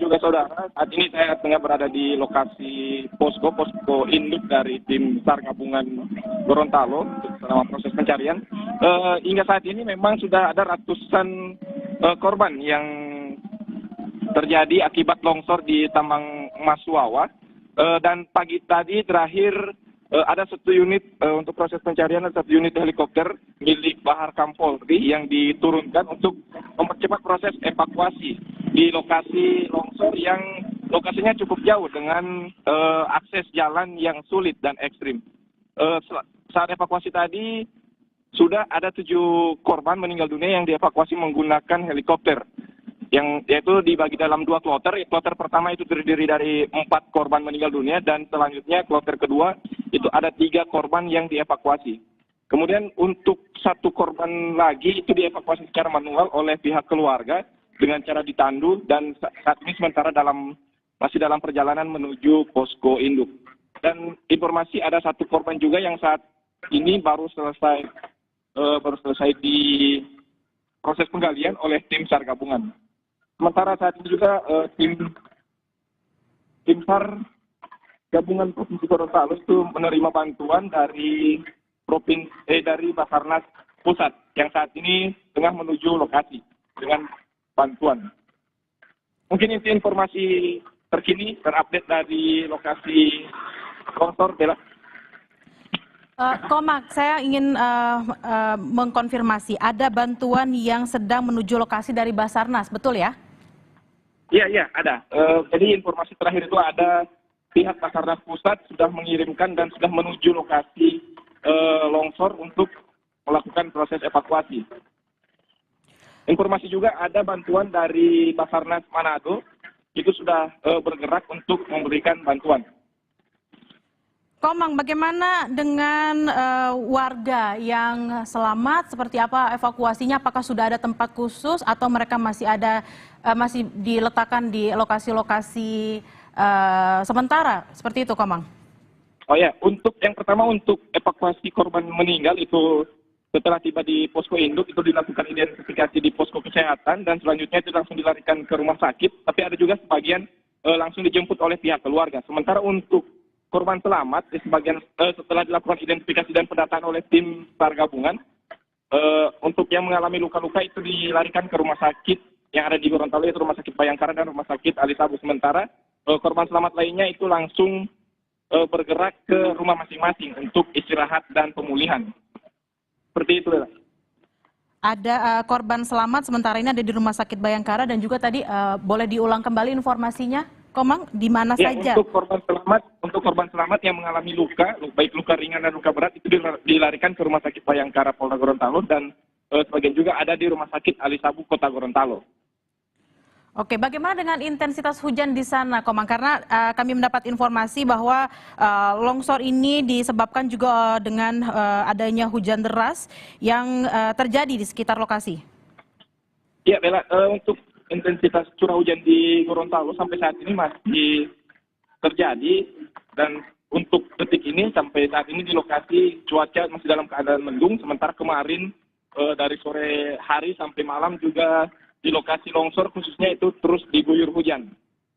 juga saudara, saat ini saya tengah berada di lokasi posko induk dari tim SAR gabungan Gorontalo selama proses pencarian. Hingga saat ini memang sudah ada ratusan korban yang terjadi akibat longsor di tambang emas Suwawa. Dan pagi tadi terakhir ada satu unit untuk proses pencarian, ada satu unit helikopter milik Bahar Kampolri yang diturunkan untuk mempercepat proses evakuasi di lokasi longsor yang lokasinya cukup jauh dengan akses jalan yang sulit dan ekstrim. Saat evakuasi tadi sudah ada 7 korban meninggal dunia yang dievakuasi menggunakan helikopter, yang yaitu dibagi dalam 2 kloter. Kloter pertama itu terdiri dari 4 korban meninggal dunia, dan selanjutnya kloter kedua itu ada 3 korban yang dievakuasi. Kemudian untuk 1 korban lagi itu dievakuasi secara manual oleh pihak keluarga dengan cara ditandu, dan saat ini sementara masih dalam perjalanan menuju posko induk. Dan informasi ada 1 korban juga yang saat ini baru selesai di proses penggalian oleh tim SAR gabungan. Sementara saat ini juga tim SAR gabungan Provinsi Gorontalo itu menerima bantuan dari dari Basarnas Pusat yang saat ini tengah menuju lokasi dengan bantuan. Mungkin itu informasi terkini terupdate dari lokasi longsor, Bella. Komak, saya ingin mengkonfirmasi ada bantuan yang sedang menuju lokasi dari Basarnas, betul ya? Iya, ada. Jadi informasi terakhir itu ada pihak Basarnas Pusat sudah mengirimkan dan sudah menuju lokasi longsor untuk melakukan proses evakuasi. Informasi juga ada bantuan dari Basarnas Manado, itu sudah bergerak untuk memberikan bantuan. Komang, bagaimana dengan warga yang selamat? Seperti apa evakuasinya? Apakah sudah ada tempat khusus atau mereka masih diletakkan di lokasi-lokasi sementara? Seperti itu, Komang. Oh ya, untuk yang pertama untuk evakuasi korban meninggal itu setelah tiba di posko induk itu dilakukan identifikasi di posko kesehatan, dan selanjutnya itu langsung dilarikan ke rumah sakit. Tapi ada juga sebagian langsung dijemput oleh pihak keluarga. Sementara untuk korban selamat di sebagian setelah dilakukan identifikasi dan pendataan oleh tim SAR gabungan, untuk yang mengalami luka-luka itu dilarikan ke rumah sakit yang ada di Gorontalo, yaitu Rumah Sakit Bayangkara dan Rumah Sakit Ali Sabu. Sementara korban selamat lainnya itu langsung bergerak ke rumah masing-masing untuk istirahat dan pemulihan. Seperti itu, Bella. Ada korban selamat sementara ini ada di Rumah Sakit Bayangkara, dan juga tadi boleh diulang kembali informasinya, Komang, di mana saja? Untuk korban selamat yang mengalami luka, baik luka ringan dan luka berat, itu dilarikan ke Rumah Sakit Bayangkara Polda Gorontalo, dan sebagian juga ada di Rumah Sakit Ali Sabu Kota Gorontalo. Oke, bagaimana dengan intensitas hujan di sana, Komang? Karena kami mendapat informasi bahwa longsor ini disebabkan juga dengan adanya hujan deras yang terjadi di sekitar lokasi. Iya, Bella, untuk intensitas curah hujan di Gorontalo sampai saat ini masih terjadi, dan untuk detik ini sampai saat ini di lokasi cuaca masih dalam keadaan mendung. Sementara kemarin dari sore hari sampai malam juga di lokasi longsor khususnya itu terus diguyur hujan,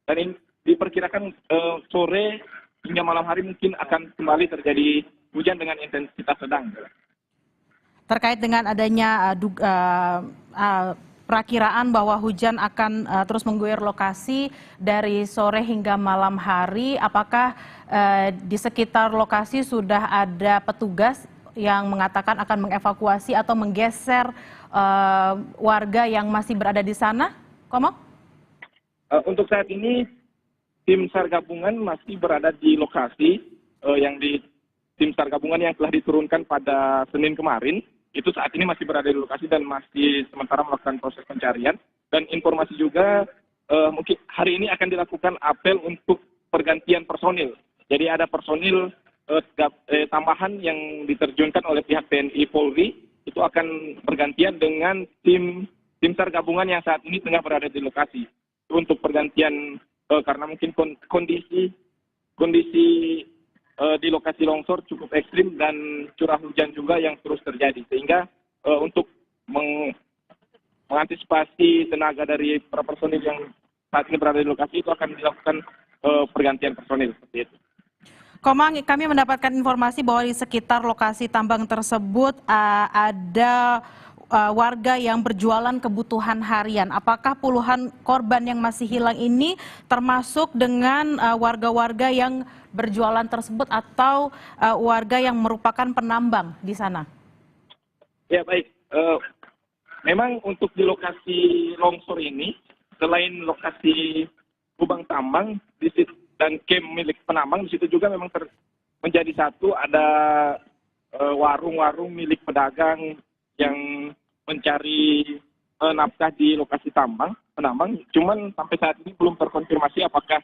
dan ini diperkirakan sore hingga malam hari mungkin akan kembali terjadi hujan dengan intensitas sedang. Terkait dengan adanya perakiraan bahwa hujan akan terus mengguyur lokasi dari sore hingga malam hari, apakah di sekitar lokasi sudah ada petugas yang mengatakan akan mengevakuasi atau menggeser warga yang masih berada di sana, Komang? Untuk saat ini tim SAR gabungan masih berada di lokasi tim SAR gabungan yang telah diturunkan pada Senin kemarin. Itu saat ini masih berada di lokasi dan masih sementara melakukan proses pencarian. Dan informasi juga mungkin hari ini akan dilakukan apel untuk pergantian personil. Jadi ada personil tambahan yang diterjunkan oleh pihak TNI Polri, itu akan bergantian dengan tim SAR gabungan yang saat ini tengah berada di lokasi. Untuk pergantian karena mungkin kondisi di lokasi longsor cukup ekstrim dan curah hujan juga yang terus terjadi, sehingga untuk mengantisipasi tenaga dari para personil yang saat ini berada di lokasi itu akan dilakukan pergantian personil seperti itu. Komang, kami mendapatkan informasi bahwa di sekitar lokasi tambang tersebut ada warga yang berjualan kebutuhan harian. Apakah puluhan korban yang masih hilang ini termasuk dengan warga-warga yang berjualan tersebut atau warga yang merupakan penambang di sana? Ya baik, memang untuk di lokasi longsor ini, selain lokasi lubang tambang dan camp milik penambang, di situ juga memang menjadi satu ada warung-warung milik pedagang yang mencari nafkah di lokasi penambang. Cuman sampai saat ini belum terkonfirmasi apakah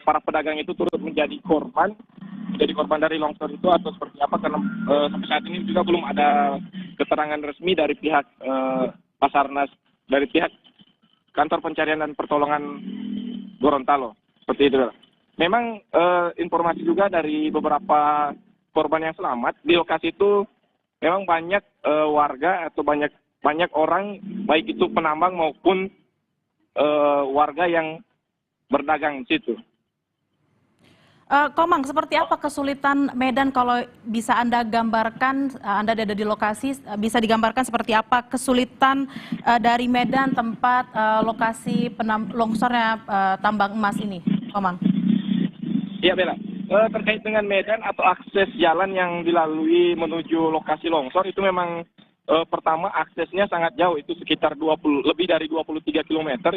para pedagang itu turut menjadi korban dari longsor itu atau seperti apa, karena sampai saat ini juga belum ada keterangan resmi dari pihak Basarnas, dari pihak Kantor Pencarian dan Pertolongan Gorontalo. Seperti itu. Memang informasi juga dari beberapa korban yang selamat di lokasi itu memang banyak warga atau banyak orang, baik itu penambang maupun warga yang berdagang di situ. Komang, seperti apa kesulitan medan kalau bisa Anda gambarkan, Anda ada di lokasi, bisa digambarkan seperti apa kesulitan dari medan tempat lokasi longsornya tambang emas ini, Komang? Iya Bella, terkait dengan medan atau akses jalan yang dilalui menuju lokasi longsor itu memang pertama aksesnya sangat jauh, itu sekitar lebih dari 23 km,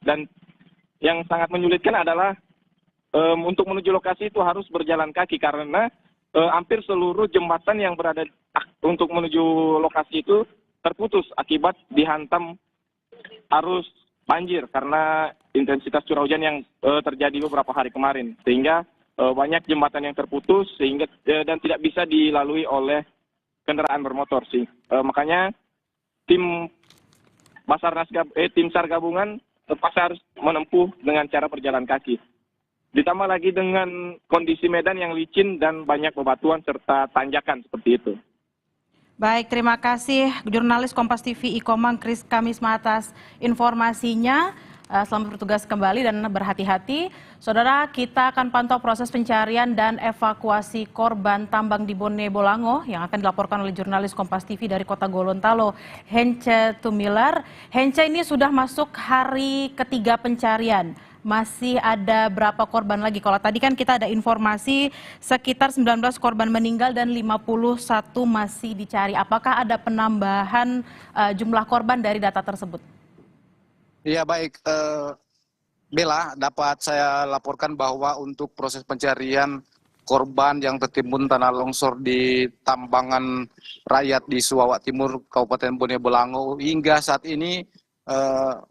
dan yang sangat menyulitkan adalah untuk menuju lokasi itu harus berjalan kaki karena hampir seluruh jembatan yang berada untuk menuju lokasi itu terputus akibat dihantam arus banjir karena intensitas curah hujan yang terjadi beberapa hari kemarin, sehingga banyak jembatan yang terputus dan tidak bisa dilalui oleh kendaraan bermotor sih. Makanya tim SAR gabungan terpaksa harus menempuh dengan cara berjalan kaki. Ditambah lagi dengan kondisi medan yang licin dan banyak bebatuan serta tanjakan seperti itu. Baik, terima kasih jurnalis Kompas TV Ikomang Kris Kamisma atas informasinya. Selamat bertugas kembali dan berhati-hati. Saudara, kita akan pantau proses pencarian dan evakuasi korban tambang di Bone Bolango yang akan dilaporkan oleh jurnalis Kompas TV dari Kota Gorontalo, Hence Tumilar. Hence, ini sudah masuk hari ketiga pencarian. Masih ada berapa korban lagi? Kalau tadi kan kita ada informasi sekitar 19 korban meninggal dan 51 masih dicari. Apakah ada penambahan jumlah korban dari data tersebut? Iya baik, Bella, dapat saya laporkan bahwa untuk proses pencarian korban yang tertimbun tanah longsor di tambangan rakyat di Suawak Timur, Kabupaten Bone Bolango, hingga saat ini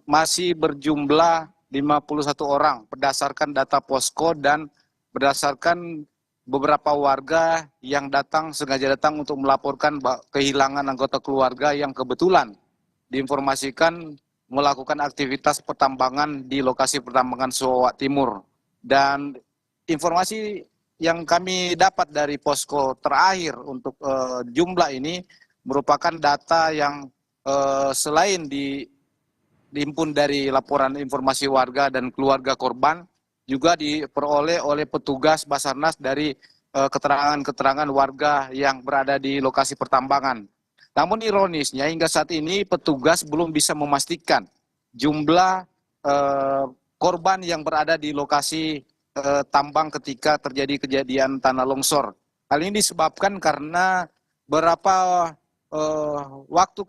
masih berjumlah 51 orang berdasarkan data posko dan berdasarkan beberapa warga yang sengaja datang untuk melaporkan kehilangan anggota keluarga yang kebetulan diinformasikan melakukan aktivitas pertambangan di lokasi pertambangan Suawak Timur. Dan informasi yang kami dapat dari posko terakhir untuk jumlah ini merupakan data yang selain dihimpun dari laporan informasi warga dan keluarga korban, juga diperoleh oleh petugas Basarnas dari keterangan-keterangan warga yang berada di lokasi pertambangan. Namun ironisnya hingga saat ini petugas belum bisa memastikan jumlah korban yang berada di lokasi tambang ketika terjadi kejadian tanah longsor. Hal ini disebabkan karena beberapa waktu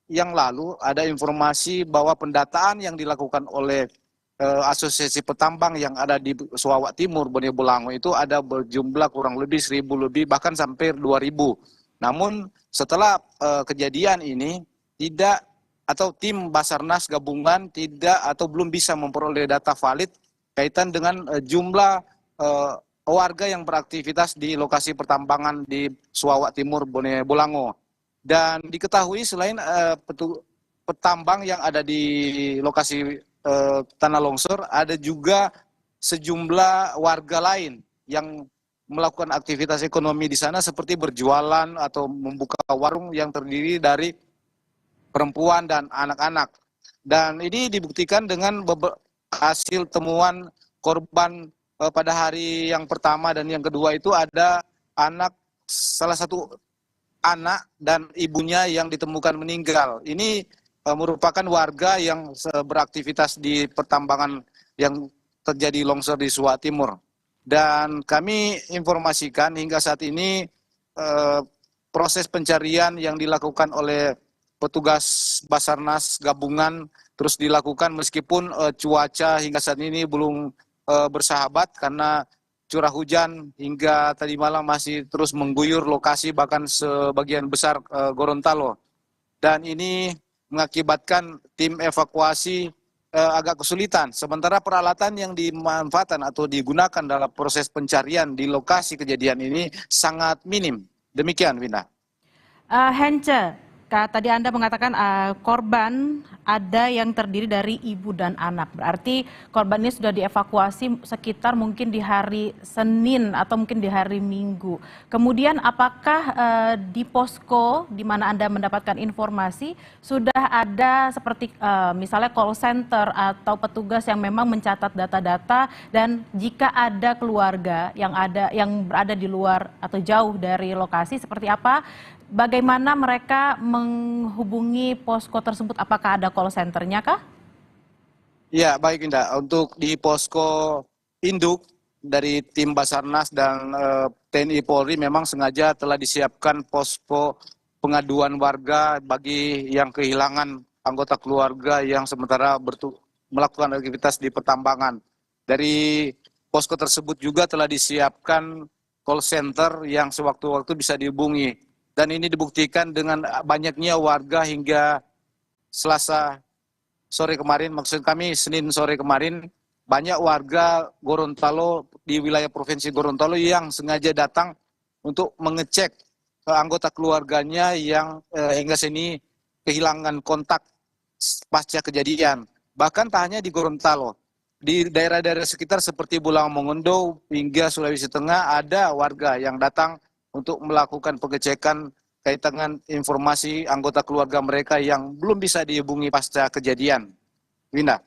yang lalu ada informasi bahwa pendataan yang dilakukan oleh asosiasi petambang yang ada di Suawak Timur, Bone Bolango itu ada berjumlah kurang lebih 1.000 lebih, bahkan sampai 2.000. Namun setelah kejadian ini tim Basarnas gabungan belum bisa memperoleh data valid kaitan dengan jumlah warga yang beraktivitas di lokasi pertambangan di Suawak Timur, Bone Bolango. Dan diketahui selain petambang yang ada di lokasi tanah longsor, ada juga sejumlah warga lain yang melakukan aktivitas ekonomi di sana seperti berjualan atau membuka warung yang terdiri dari perempuan dan anak-anak. Dan ini dibuktikan dengan hasil temuan korban pada hari yang pertama dan yang kedua itu ada salah satu anak dan ibunya yang ditemukan meninggal. Ini merupakan warga yang beraktivitas di pertambangan yang terjadi longsor di Suwak Timur. Dan kami informasikan hingga saat ini proses pencarian yang dilakukan oleh petugas Basarnas gabungan terus dilakukan meskipun cuaca hingga saat ini belum bersahabat karena curah hujan hingga tadi malam masih terus mengguyur lokasi bahkan sebagian besar Gorontalo. Dan ini mengakibatkan tim evakuasi agak kesulitan. Sementara peralatan yang dimanfaatkan atau digunakan dalam proses pencarian di lokasi kejadian ini sangat minim. Demikian, Winda. Hence, tadi Anda mengatakan korban ada yang terdiri dari ibu dan anak. Berarti korban ini sudah dievakuasi sekitar mungkin di hari Senin atau mungkin di hari Minggu. Kemudian apakah di posko di mana Anda mendapatkan informasi sudah ada seperti misalnya call center atau petugas yang memang mencatat data-data, dan jika ada keluarga yang berada di luar atau jauh dari lokasi, seperti apa? Bagaimana mereka menghubungi posko tersebut? Apakah ada call center-nya kah? Ya, baik Indah. Untuk di posko induk dari tim Basarnas dan TNI Polri memang sengaja telah disiapkan posko pengaduan warga bagi yang kehilangan anggota keluarga yang sementara melakukan aktivitas di pertambangan. Dari posko tersebut juga telah disiapkan call center yang sewaktu-waktu bisa dihubungi. Dan ini dibuktikan dengan banyaknya warga hingga Selasa sore kemarin, maksud kami Senin sore kemarin, banyak warga Gorontalo di wilayah Provinsi Gorontalo yang sengaja datang untuk mengecek anggota keluarganya yang hingga sini kehilangan kontak pasca kejadian. Bahkan tak hanya di Gorontalo, di daerah-daerah sekitar seperti Bulang Mongondo hingga Sulawesi Tengah ada warga yang datang untuk melakukan pengecekan kaitan dengan informasi anggota keluarga mereka yang belum bisa dihubungi pasca kejadian. Winda.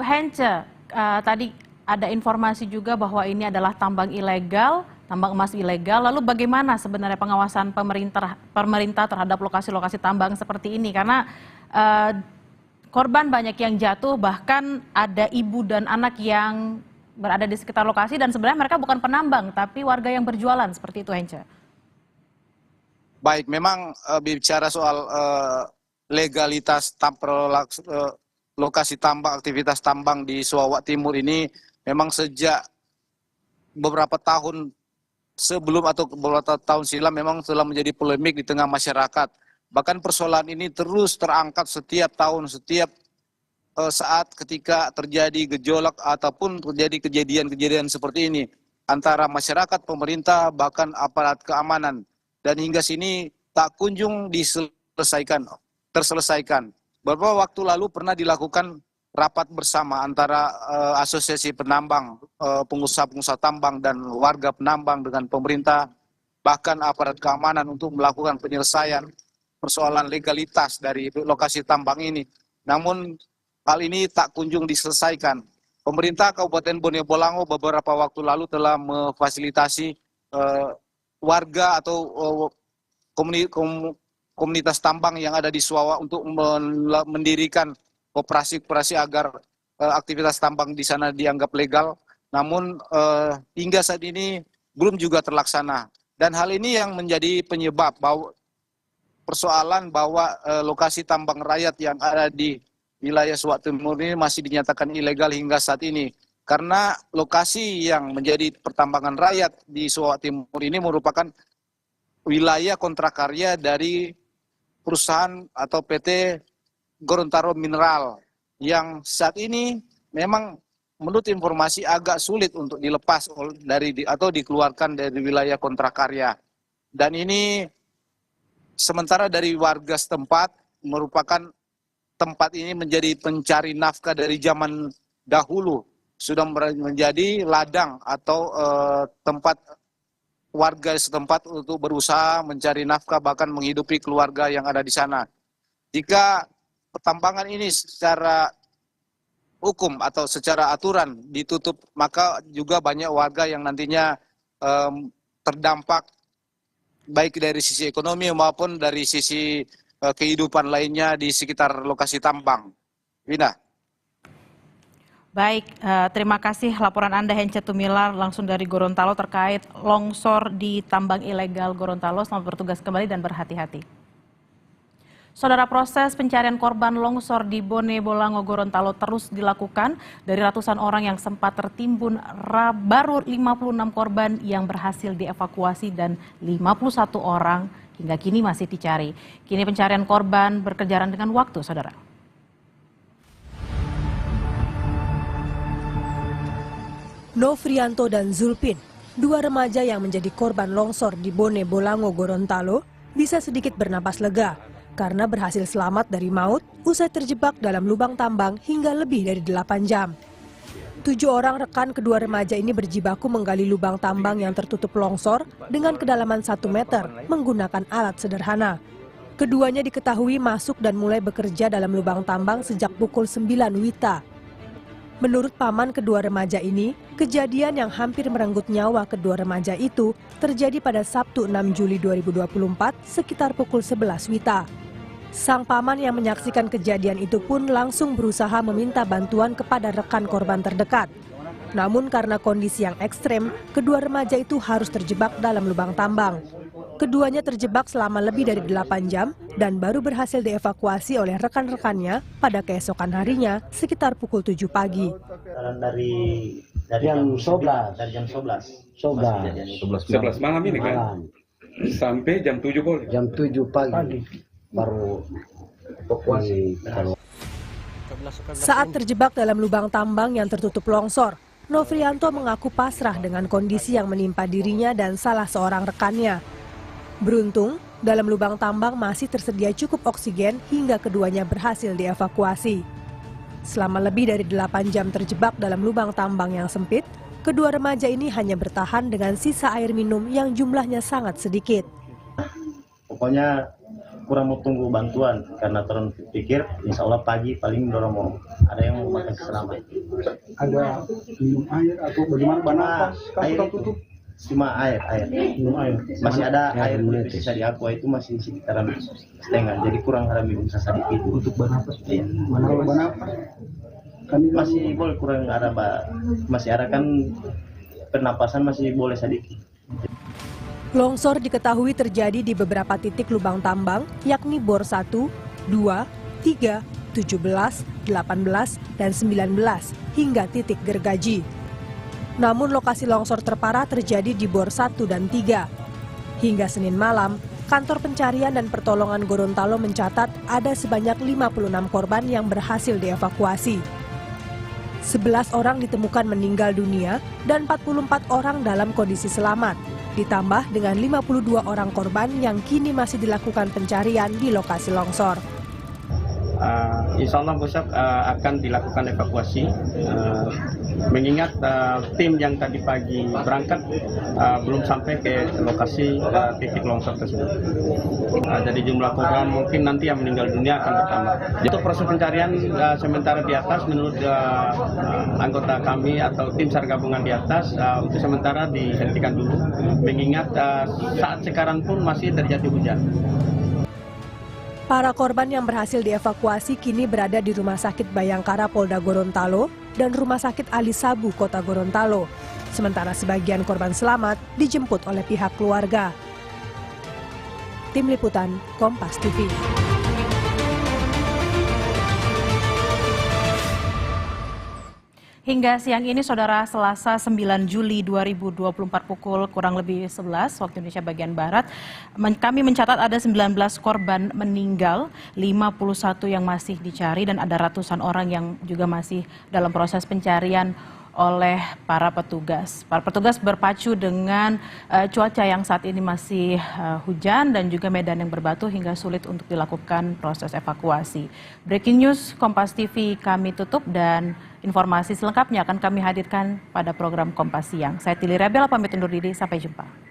Hence, tadi ada informasi juga bahwa ini adalah tambang ilegal, tambang emas ilegal. Lalu bagaimana sebenarnya pengawasan pemerintah terhadap lokasi-lokasi tambang seperti ini? Karena korban banyak yang jatuh, bahkan ada ibu dan anak yang berada di sekitar lokasi dan sebenarnya mereka bukan penambang tapi warga yang berjualan, seperti itu, Hence. Baik, memang bicara soal legalitas lokasi tambang, aktivitas tambang di Suwak Timur ini memang sejak beberapa tahun sebelum atau beberapa tahun silam memang telah menjadi polemik di tengah masyarakat. Bahkan persoalan ini terus terangkat setiap tahun, setiap saat ketika terjadi gejolak ataupun terjadi kejadian-kejadian seperti ini antara masyarakat, pemerintah, bahkan aparat keamanan. Dan hingga sini tak kunjung terselesaikan. Beberapa waktu lalu pernah dilakukan rapat bersama antara asosiasi penambang, pengusaha-pengusaha tambang dan warga penambang dengan pemerintah, bahkan aparat keamanan untuk melakukan penyelesaian persoalan legalitas dari lokasi tambang ini. Namun hal ini tak kunjung diselesaikan. Pemerintah Kabupaten Bone Bolango beberapa waktu lalu telah memfasilitasi warga atau komunitas tambang yang ada di Suwak untuk mendirikan operasi-operasi agar aktivitas tambang di sana dianggap legal. Namun hingga saat ini belum juga terlaksana. Dan hal ini yang menjadi penyebab persoalan bahwa lokasi tambang rakyat yang ada di wilayah Suwak Timur ini masih dinyatakan ilegal hingga saat ini. Karena lokasi yang menjadi pertambangan rakyat di Suwak Timur ini merupakan wilayah kontrak karya dari perusahaan atau PT Gorontalo Mineral yang saat ini memang menurut informasi agak sulit untuk dilepas atau dikeluarkan dari wilayah kontrak karya. Dan ini sementara dari warga setempat merupakan tempat ini menjadi pencari nafkah dari zaman dahulu, sudah menjadi ladang atau tempat warga setempat untuk berusaha mencari nafkah bahkan menghidupi keluarga yang ada di sana. Jika pertambangan ini secara hukum atau secara aturan ditutup, maka juga banyak warga yang nantinya terdampak baik dari sisi ekonomi maupun dari sisi kehidupan lainnya di sekitar lokasi tambang. Wina. Baik, terima kasih laporan Anda Hence Tumilar langsung dari Gorontalo terkait longsor di tambang ilegal Gorontalo. Selamat bertugas kembali dan berhati-hati. Saudara, proses pencarian korban longsor di Bone Bolango Gorontalo terus dilakukan. Dari ratusan orang yang sempat tertimbun, baru 56 korban yang berhasil dievakuasi dan 51 orang hingga kini masih dicari. Kini pencarian korban berkejaran dengan waktu, saudara. Nofrianto dan Zulpin, dua remaja yang menjadi korban longsor di Bone Bolango Gorontalo, bisa sedikit bernapas lega karena berhasil selamat dari maut usai terjebak dalam lubang tambang hingga lebih dari 8 jam. 7 orang rekan kedua remaja ini berjibaku menggali lubang tambang yang tertutup longsor dengan kedalaman 1 meter menggunakan alat sederhana. Keduanya diketahui masuk dan mulai bekerja dalam lubang tambang sejak pukul 9 WITA. Menurut paman kedua remaja ini, kejadian yang hampir merenggut nyawa kedua remaja itu terjadi pada Sabtu 6 Juli 2024 sekitar pukul 11 WITA. Sang paman yang menyaksikan kejadian itu pun langsung berusaha meminta bantuan kepada rekan korban terdekat. Namun karena kondisi yang ekstrem, kedua remaja itu harus terjebak dalam lubang tambang. Keduanya terjebak selama lebih dari 8 jam dan baru berhasil dievakuasi oleh rekan-rekannya pada keesokan harinya sekitar pukul 7 pagi. Dari jam 11. Dari jam 11. 11 malam ini kan? Sampai jam 7 pagi? Jam 7 pagi. Baru evakuasi. Saat terjebak dalam lubang tambang yang tertutup longsor, Nofrianto mengaku pasrah dengan kondisi yang menimpa dirinya dan salah seorang rekannya. Beruntung, dalam lubang tambang masih tersedia cukup oksigen hingga keduanya berhasil dievakuasi. Selama lebih dari 8 jam terjebak dalam lubang tambang yang sempit, kedua remaja ini hanya bertahan dengan sisa air minum yang jumlahnya sangat sedikit. Pokoknya kurang mau tunggu bantuan karena turun pikir insya Allah pagi paling dorong mau ada yang mau makan selamat. Ada minum air atau bagaimana? Air tutup. Cuma air. Masih ada air sisa di aqua itu masih sekitaran setengah, jadi kurang ada minum sedikit. Untuk bernapas? Iya. Bernapas? Masih boleh kurang ada, masih ada kan pernapasan masih boleh sedikit. Longsor diketahui terjadi di beberapa titik lubang tambang, yakni Bor 1, 2, 3, 17, 18, dan 19, hingga titik gergaji. Namun lokasi longsor terparah terjadi di Bor 1 dan 3. Hingga Senin malam, Kantor Pencarian dan Pertolongan Gorontalo mencatat ada sebanyak 56 korban yang berhasil dievakuasi. 11 orang ditemukan meninggal dunia dan 44 orang dalam kondisi selamat, ditambah dengan 52 orang korban yang kini masih dilakukan pencarian di lokasi longsor. Insya Allah besok akan dilakukan evakuasi, mengingat tim yang tadi pagi berangkat belum sampai ke lokasi titik longsor tersebut. Jadi jumlah korban mungkin nanti yang meninggal dunia akan bertambah. Untuk proses pencarian sementara di atas menurut anggota kami atau tim SAR gabungan di atas untuk sementara dihentikan dulu, mengingat saat sekarang pun masih terjadi hujan. Para korban yang berhasil dievakuasi kini berada di Rumah Sakit Bayangkara Polda Gorontalo dan Rumah Sakit Ali Sabu Kota Gorontalo. Sementara sebagian korban selamat dijemput oleh pihak keluarga. Tim Liputan Kompas TV. Hingga siang ini, Saudara, Selasa 9 Juli 2024 pukul kurang lebih 11 waktu Indonesia bagian Barat, kami mencatat ada 19 korban meninggal, 51 yang masih dicari dan ada ratusan orang yang juga masih dalam proses pencarian oleh para petugas. Para petugas berpacu dengan cuaca yang saat ini masih hujan dan juga medan yang berbatu hingga sulit untuk dilakukan proses evakuasi. Breaking News Kompas TV kami tutup dan informasi selengkapnya akan kami hadirkan pada program Kompas Siang. Saya Tili Rebela pamit undur diri, sampai jumpa.